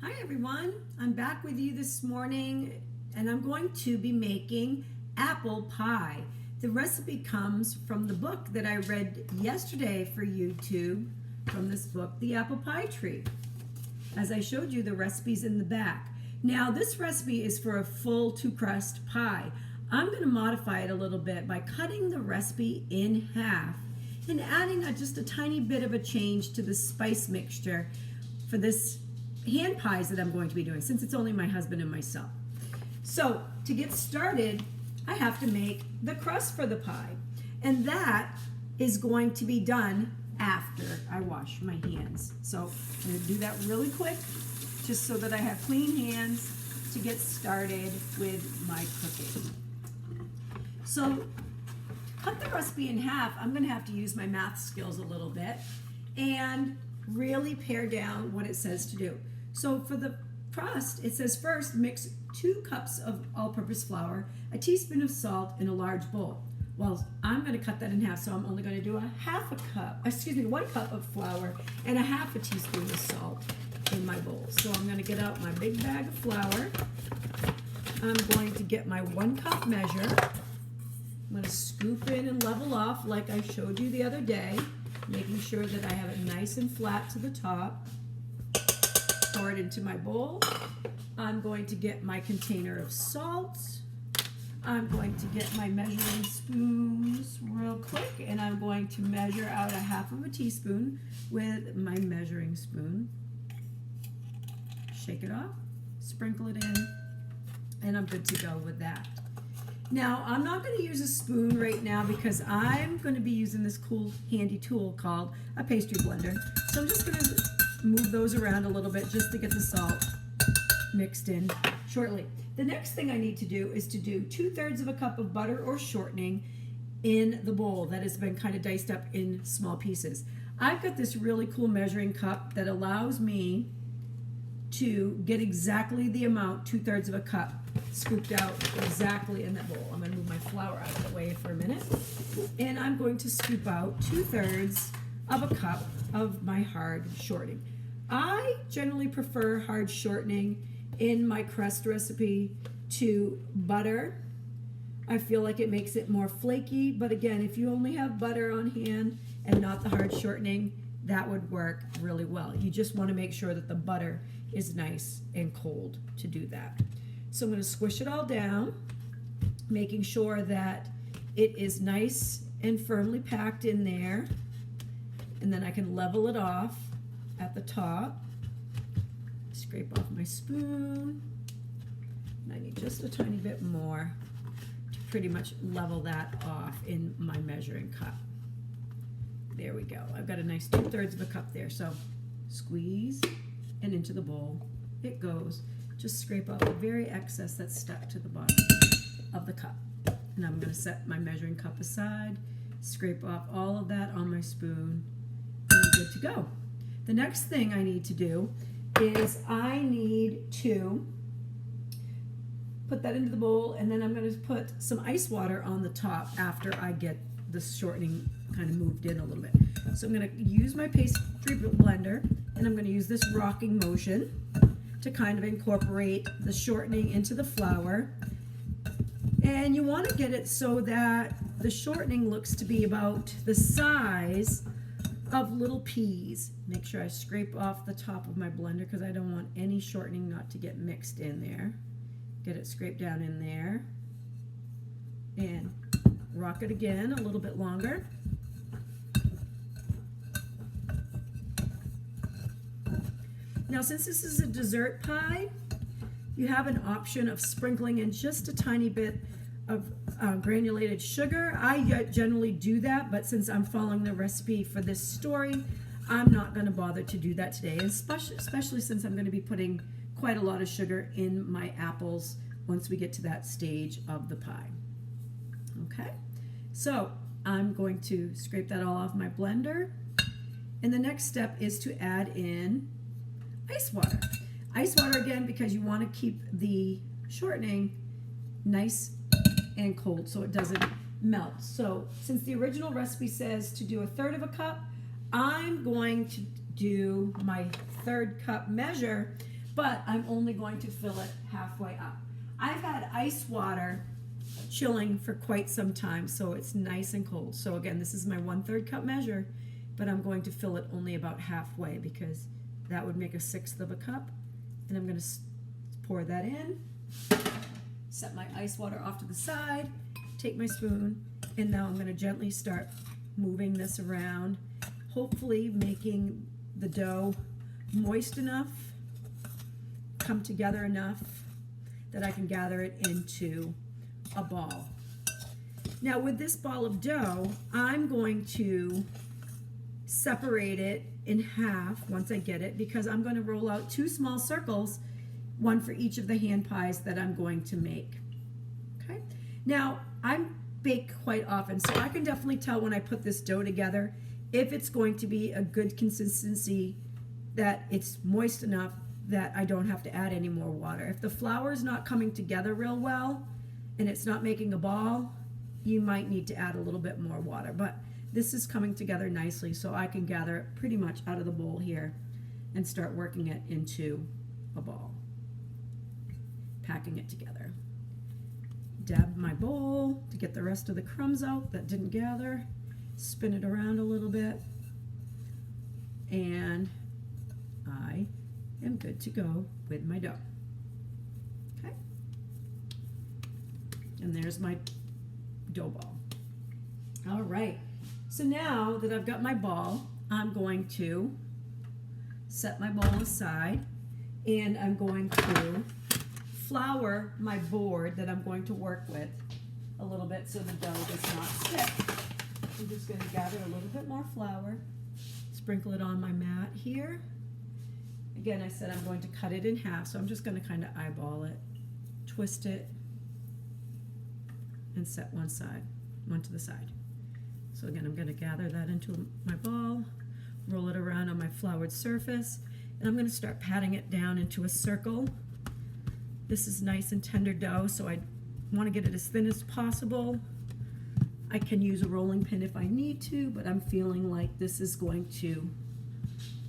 Hi everyone, I'm back with you this morning and I'm going to be making apple pie. The recipe comes from the book that I read yesterday for YouTube, from this book, The Apple Pie Tree. As I showed you, the recipe's in the back. Now this recipe is for a full two-crust pie. I'm going to modify it a little bit by cutting the recipe in half and adding just a tiny bit of a change to the spice mixture for this hand pies that I'm going to be doing, since it's only my husband and myself. So to get started, I have to make the crust for the pie, and that is going to be done after I wash my hands. So I'm going to do that really quick, just so that I have clean hands to get started with my cooking. So cut the recipe in half. I'm going to have to use my math skills a little bit and really pare down what it says to do. So for the crust, it says first mix 2 cups of all-purpose flour, a teaspoon of salt in a large bowl. Well, I'm going to cut that in half, so I'm only going to do 1 cup of flour and 1/2 teaspoon of salt in my bowl. So I'm going to get out my big bag of flour. I'm going to get my 1 cup measure. I'm going to scoop in and level off like I showed you the other day, making sure that I have it nice and flat to the top. Pour it into my bowl. I'm going to get my container of salt. I'm going to get my measuring spoons real quick, and I'm going to measure out 1/2 teaspoon with my measuring spoon. Shake it off, sprinkle it in, and I'm good to go with that. Now, I'm not going to use a spoon right now because I'm going to be using this cool handy tool called a pastry blender. So I'm just going to move those around a little bit just to get the salt mixed in shortly. The next thing I need to do is to do 2/3 cup of butter or shortening in the bowl that has been kind of diced up in small pieces. I've got this really cool measuring cup that allows me to get exactly the amount, 2/3 cup, scooped out exactly in that bowl. I'm going to move my flour out of the way for a minute, and I'm going to scoop out 2/3 cup of my hard shortening. I generally prefer hard shortening in my crust recipe to butter. I feel like it makes it more flaky, but again, if you only have butter on hand and not the hard shortening, that would work really well. You just want to make sure that the butter is nice and cold to do that. So I'm going to squish it all down, making sure that it is nice and firmly packed in there, and then I can level it off at the top. Scrape off my spoon, and I need just a tiny bit more to pretty much level that off in my measuring cup. There we go. I've got a nice 2/3 cup there. So squeeze and into the bowl it goes. Just scrape off the very excess that's stuck to the bottom of the cup. And I'm going to set my measuring cup aside, scrape off all of that on my spoon, and I'm good to go. The next thing I need to do is I need to put that into the bowl, and then I'm going to put some ice water on the top after I get the shortening kind of moved in a little bit. So I'm going to use my pastry blender, and I'm going to use this rocking motion to kind of incorporate the shortening into the flour. And you want to get it so that the shortening looks to be about the size of little peas. Make sure I scrape off the top of my blender because I don't want any shortening not to get mixed in there. Get it scraped down in there and rock it again a little bit longer. Now, since this is a dessert pie, you have an option of sprinkling in just a tiny bit of granulated sugar. I generally do that, but since I'm following the recipe for this story, I'm not going to bother to do that today, especially since I'm going to be putting quite a lot of sugar in my apples once we get to that stage of the pie. Okay, so I'm going to scrape that all off my blender, and the next step is to add in ice water. Ice water again because you want to keep the shortening nice and cold so it doesn't melt. So since the original recipe says to do 1/3 cup, I'm going to do my 1/3 cup measure but I'm only going to fill it halfway up. I've had ice water chilling for quite some time, so it's nice and cold. So again, this is my 1/3 cup measure, but I'm going to fill it only about halfway because that would make 1/6 of a cup. And I'm going to pour that in, set my ice water off to the side, take my spoon, and now I'm going to gently start moving this around, hopefully making the dough moist enough, come together enough that I can gather it into a ball. Now with this ball of dough, I'm going to separate it in half once I get it, because I'm going to roll out 2 small circles, one for each of the hand pies that I'm going to make. Okay. Now I bake quite often, so I can definitely tell when I put this dough together if it's going to be a good consistency, that it's moist enough that I don't have to add any more water. If the flour is not coming together real well and it's not making a ball, you might need to add a little bit more water. But this is coming together nicely, so I can gather it pretty much out of the bowl here and start working it into a ball. Packing it together. Dab my bowl to get the rest of the crumbs out that didn't gather. Spin it around a little bit. And I am good to go with my dough. Okay. And there's my dough ball. All right. So now that I've got my ball, I'm going to set my bowl aside, and I'm going to flour my board that I'm going to work with a little bit so the dough does not stick. I'm just going to gather a little bit more flour, sprinkle it on my mat here. Again, I said I'm going to cut it in half, so I'm just going to kind of eyeball it, twist it, and set one to the side. So again, I'm going to gather that into my ball, roll it around on my floured surface, and I'm going to start patting it down into a circle. This is nice and tender dough, so I want to get it as thin as possible. I can use a rolling pin if I need to, but I'm feeling like this is going to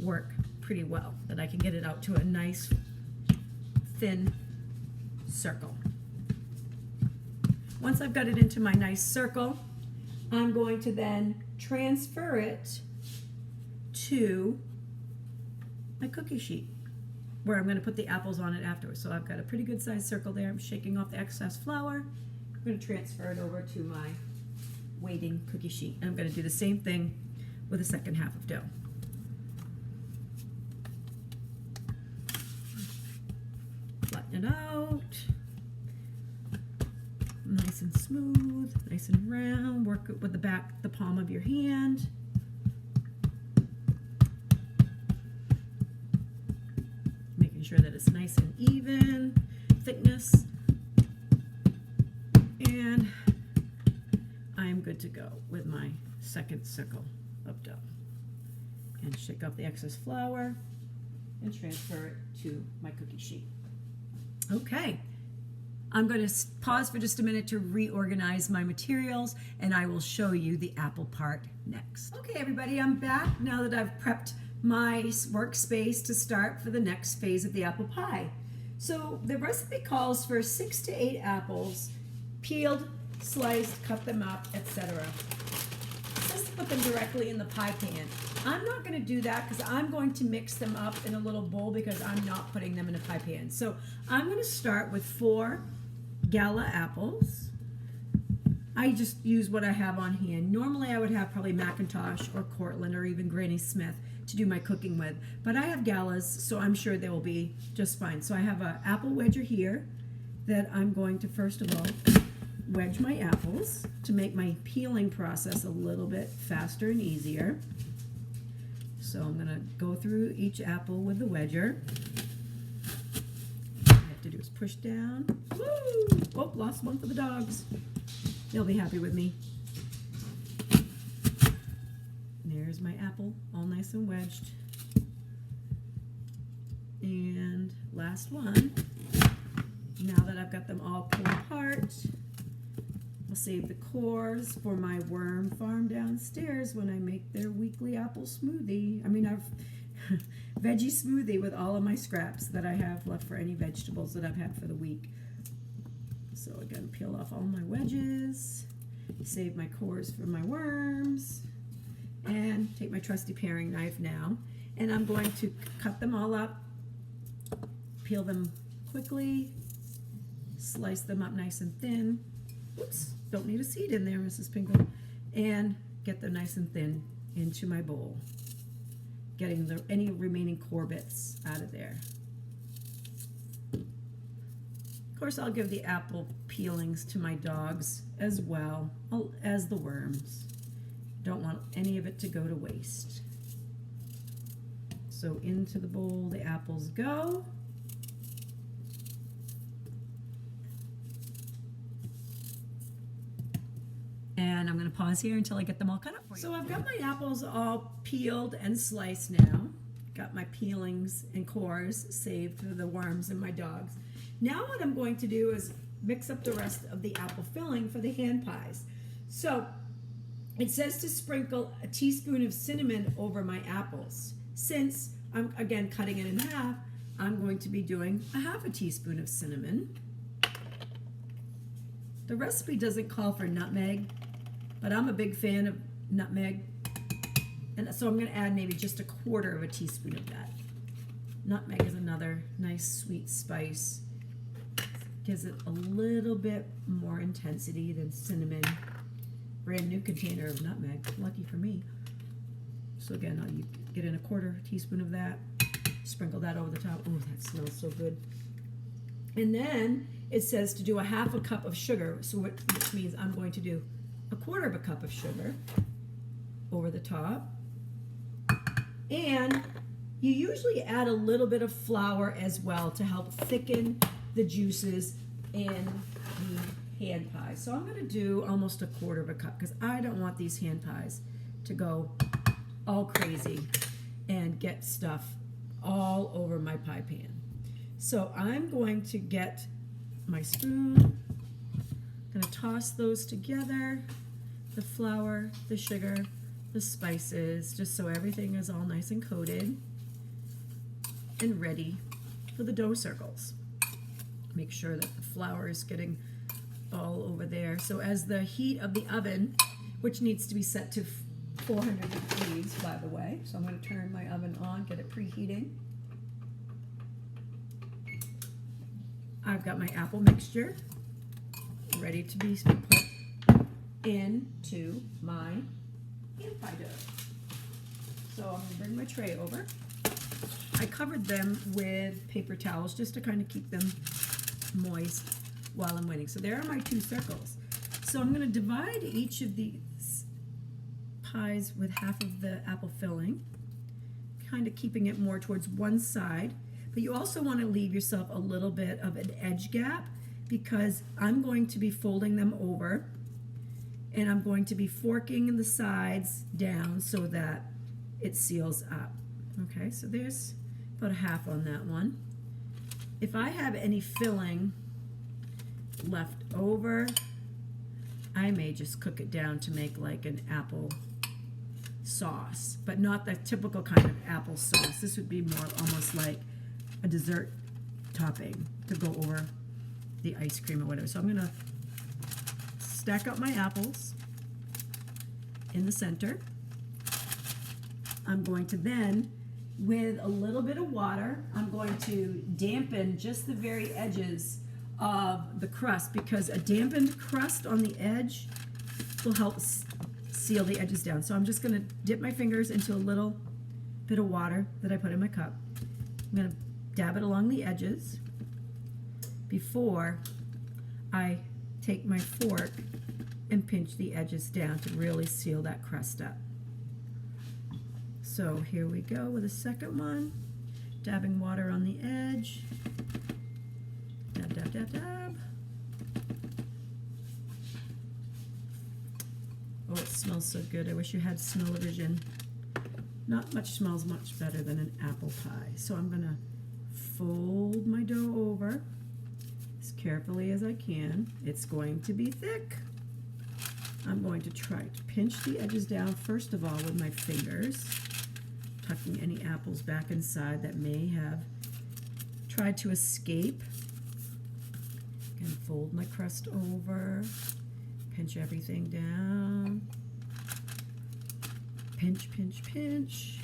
work pretty well, that I can get it out to a nice thin circle. Once I've got it into my nice circle, I'm going to then transfer it to my cookie sheet, where I'm going to put the apples on it afterwards. So I've got a pretty good sized circle there. I'm shaking off the excess flour. I'm going to transfer it over to my waiting cookie sheet. And I'm going to do the same thing with the second half of dough. Flatten it out. Nice and smooth, nice and round. Work it with the palm of your hand. Making sure that it's nice and even thickness. And I'm good to go with my second circle of dough. And shake off the excess flour and transfer it to my cookie sheet. Okay. I'm going to pause for just a minute to reorganize my materials, and I will show you the apple part next. Okay, everybody, I'm back now that I've prepped my workspace to start for the next phase of the apple pie. So the recipe calls for 6 to 8 apples, peeled, sliced, cut them up, etc. It says to put them directly in the pie pan. I'm not going to do that because I'm going to mix them up in a little bowl because I'm not putting them in a pie pan. So I'm going to start with 4 Gala apples. I just use what I have on hand. Normally I would have probably Macintosh or Cortland or even Granny Smith to do my cooking with, but I have Galas, so I'm sure they will be just fine. So I have an apple wedger here that I'm going to first of all wedge my apples to make my peeling process a little bit faster and easier. So I'm going to go through each apple with the wedger. All I have to do is push down. Woo! Oh, lost one for the dogs. They'll be happy with me. There's my apple, all nice and wedged. And last one. Now that I've got them all pulled apart, I'll save the cores for my worm farm downstairs when I make their weekly apple smoothie. I mean, veggie smoothie with all of my scraps that I have left for any vegetables that I've had for the week. So again, peel off all my wedges, save my cores for my worms, and take my trusty paring knife now, and I'm going to cut them all up, peel them quickly, slice them up nice and thin. Oops, don't need a seed in there, Mrs. Pinkham. And get them nice and thin into my bowl, getting any remaining core bits out of there. Of course, I'll give the apple peelings to my dogs as well as the worms. Don't want any of it to go to waste. So into the bowl the apples go. And I'm going to pause here until I get them all cut up for you. So I've got my apples all peeled and sliced now. Got my peelings and cores saved for the worms and my dogs. Now what I'm going to do is mix up the rest of the apple filling for the hand pies. So it says to sprinkle a teaspoon of cinnamon over my apples. Since I'm, again, cutting it in half, I'm going to be doing a half a teaspoon of cinnamon. The recipe doesn't call for nutmeg, but I'm a big fan of nutmeg. And so I'm going to add maybe just a quarter of a teaspoon of that. Nutmeg is another nice sweet spice. Gives it a little bit more intensity than cinnamon. Brand new container of nutmeg, lucky for me. So again, I'll get in a quarter teaspoon of that, sprinkle that over the top. Oh, that smells so good. And then it says to do a half a cup of sugar, so which means I'm going to do a quarter of a cup of sugar over the top. And you usually add a little bit of flour as well to help thicken the juices in the hand pies. So I'm going to do almost a quarter of a cup because I don't want these hand pies to go all crazy and get stuff all over my pie pan. So I'm going to get my spoon, going to toss those together, the flour, the sugar, the spices, just so everything is all nice and coated and ready for the dough circles. Make sure that the flour is getting all over there. So as the heat of the oven, which needs to be set to 400 degrees, by the way, so I'm going to turn my oven on, get it preheating. I've got my apple mixture ready to be put into my hand pie dough. So I'm going to bring my tray over. I covered them with paper towels just to kind of keep them moist while I'm waiting. So there are my two circles. So I'm going to divide each of these pies with half of the apple filling, kind of keeping it more towards one side. But you also want to leave yourself a little bit of an edge gap because I'm going to be folding them over and I'm going to be forking the sides down so that it seals up. Okay, so there's about a half on that one. If I have any filling left over, I may just cook it down to make like an apple sauce, but not the typical kind of apple sauce. This would be more almost like a dessert topping to go over the ice cream or whatever. So I'm going to stack up my apples in the center. I'm going to then, with a little bit of water, I'm going to dampen just the very edges of the crust because a dampened crust on the edge will help seal the edges down. So I'm just going to dip my fingers into a little bit of water that I put in my cup. I'm going to dab it along the edges before I take my fork and pinch the edges down to really seal that crust up. So here we go with the second one. Dabbing water on the edge. Dab, dab, dab, dab. Oh, it smells so good. I wish you had smell-o-vision. Not much smells much better than an apple pie. So I'm going to fold my dough over as carefully as I can. It's going to be thick. I'm going to try to pinch the edges down first of all with my fingers. tucking any apples back inside that may have tried to escape. Again, fold my crust over, pinch everything down, pinch, pinch, pinch.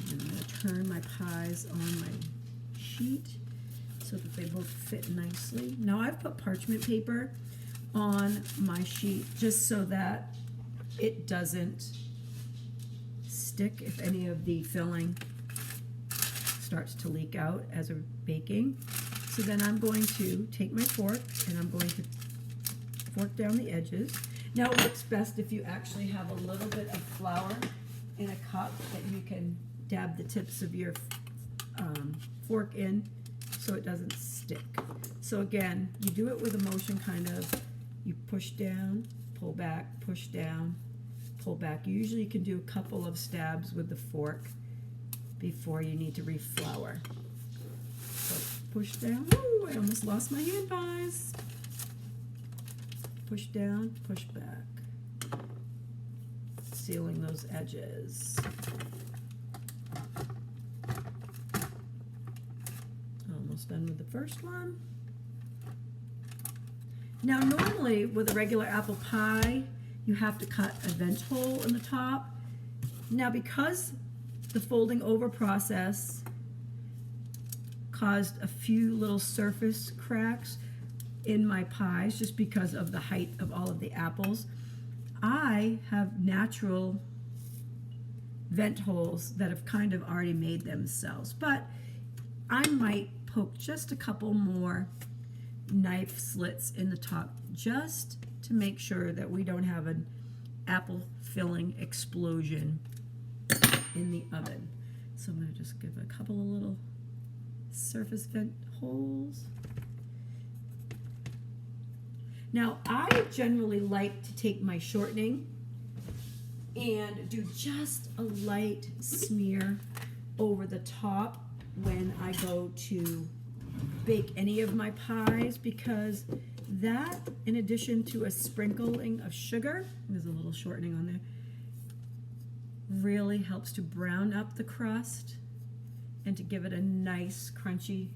And I'm going to turn my pies on my sheet so that they both fit nicely. Now I've put parchment paper on my sheet just so that it doesn't stick if any of the filling starts to leak out as we're baking. So then I'm going to take my fork and I'm going to fork down the edges. Now it works best if you actually have a little bit of flour in a cup that you can dab the tips of your fork in so it doesn't stick. So again, you do it with a motion kind of, you push down, pull back, push down, pull back. You usually can do a couple of stabs with the fork before you need to reflour. So push down. Ooh, I almost lost my hand pies. Push down, push back. Sealing those edges. Almost done with the first one. Now normally with a regular apple pie, you have to cut a vent hole in the top. Now because the folding over process caused a few little surface cracks in my pies just because of the height of all of the apples, I have natural vent holes that have kind of already made themselves. But I might poke just a couple more knife slits in the top just to make sure that we don't have an apple filling explosion in the oven. So I'm going to just give a couple of little surface vent holes. Now I generally like to take my shortening and do just a light smear over the top when I go to bake any of my pies, because that, in addition to a sprinkling of sugar, there's a little shortening on there, really helps to brown up the crust and to give it a nice, crunchy,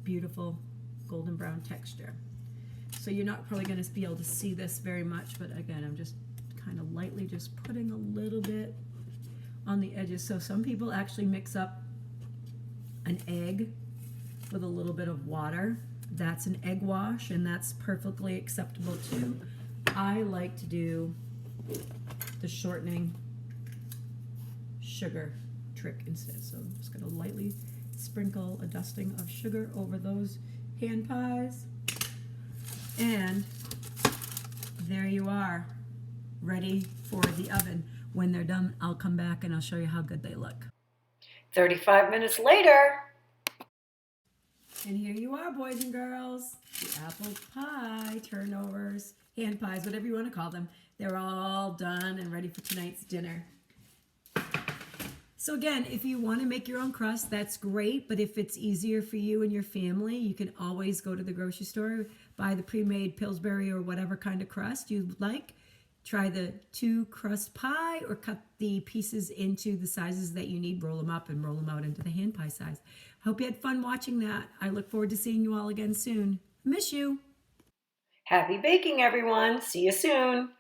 beautiful golden brown texture. So you're not probably going to be able to see this very much, but again, I'm just kind of lightly just putting a little bit on the edges. So some people actually mix up an egg with a little bit of water. That's an egg wash, and that's perfectly acceptable too. I like to do the shortening sugar trick instead. So I'm just going to lightly sprinkle a dusting of sugar over those hand pies. And there you are, ready for the oven. When they're done, I'll come back and I'll show you how good they look. 35 minutes later. And here you are, boys and girls. The apple pie, turnovers, hand pies, whatever you want to call them. They're all done and ready for tonight's dinner. So again, if you want to make your own crust, that's great. But if it's easier for you and your family, you can always go to the grocery store, buy the pre-made Pillsbury or whatever kind of crust you like. Try the 2-crust pie or cut the pieces into the sizes that you need. Roll them up and roll them out into the hand pie size. Hope you had fun watching that. I look forward to seeing you all again soon. Miss you. Happy baking, everyone. See you soon.